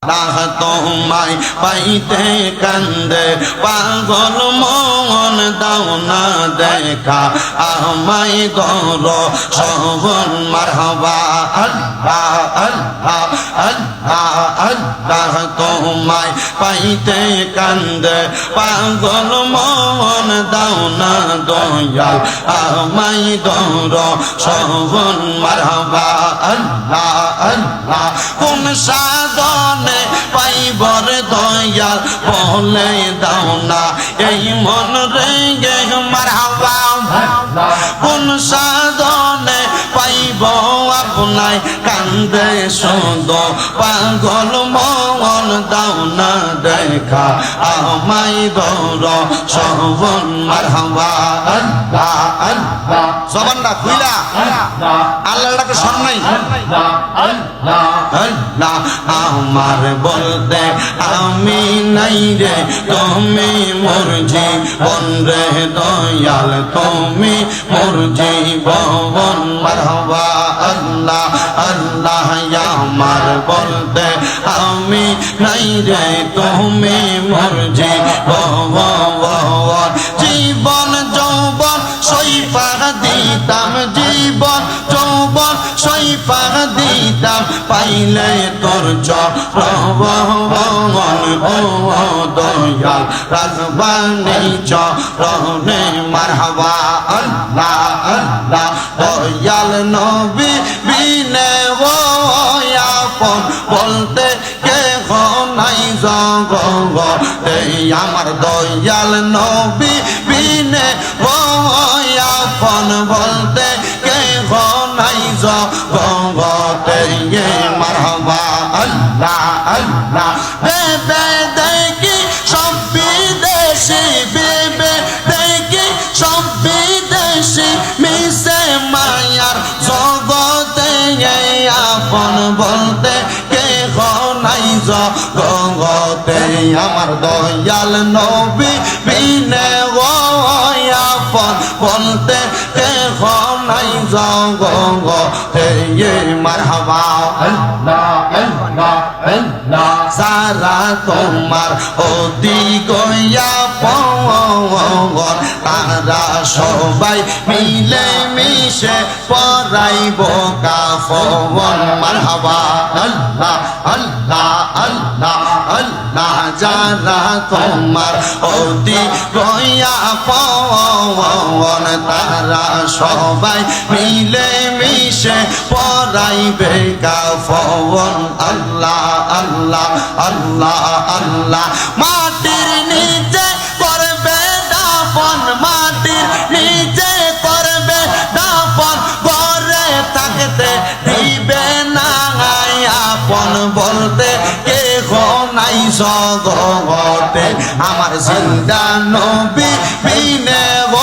তোমায় পাইতে কান্দে পাগল মন দাও না দেখা আমায় দর শহর মারহাবা আল্লাহ আল্লাহ আল্লাহ আল্লাহ তোমায় পাইতে কান্দে পাগল মন দাও না দয়াল আমায় দর শহর মারহাবা আল্লাহ আল্লাহ কোন সাধন পাইবর দয়াল বলে দাও না এই মন রেগে মারহাবা কোন সাধনে পাইব আপনায় কান্দে শুধু পাগল মন দাও না দেখা আমায় দর শহর মারহাবা আল্লাহ আল্লাহ জবানটা খুইলা আল্লাহটাকে শোনাই আল্লাহ আমার বলতে আমি নাই রে তুমি মোর জীবন রে দয়াল তুমি মোর জীবন মারহাবা আল্লাহ আল্লাহ আমার বলতে আমি নাই রে তুমি মোর জীবন জীবন যৌবন সইফা দিতাম জীবন যৌবন সইফা দিতাম পাইলে তোর চরণ ও দয়াল রাজবানি চরণে মারহাবা আল্লাহ আল্লাহ দয়াল নবী বিনে ও আপন বলতে কে নাই জগতে আমার দয়াল নবী বিনে ও আপন বলতে কে নাই জগতে মারহাবা আল্লাহ আল্লাহ বেবে দেখি সব বিদেশি বেবে দেখি সব বিদেশি মিশে মায়ার জগতে আপন বলতে কে নাই জগতে আমার দয়াল নবী বিনে ও আপন বলতে কে নাই জগতে মারহাবা আল্লাহ আল্লাহ আল্লাহ সারা তোমার অতি গয়া পর তারা সবাই মিলে মিশে পরাইব কাফন মারহাবা আল্লাহ আল্লাহ আল্লাহ আল্লাহ যারা তোমার অতি গয়া পর তারা সবাই মিলে মিশে পরাইবে কাফন আল্লাহ আল্লাহ আল্লাহ আল্লাহ মাটির নিচে করবে দাফন মাটির নিচে করবে দাফন ঘরে থাকতে দিবে না আপন বলতে কে নাই জগতে আমার জিন্দা নবী বিনে ও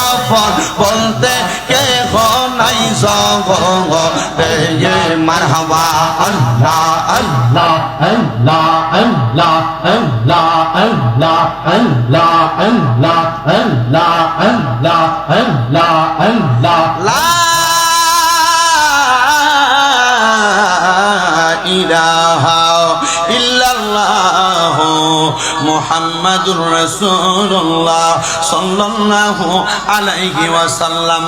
আপন বলতে কে নাই জগতে মারহাবা আল্লাহ আল্লাহ আল্লাহ আল্লাহ আল্লাহ আল্লাহ আল্লাহ আল্লাহ আল্লাহ আল্লাহ আল্লাহ আল্লাহ লা ইলাহা ইল্লাল্লাহ মুহাম্মাদুর রাসূলুল্লাহ সাল্লাল্লাহু আলাইহি ওয়াসাল্লাম।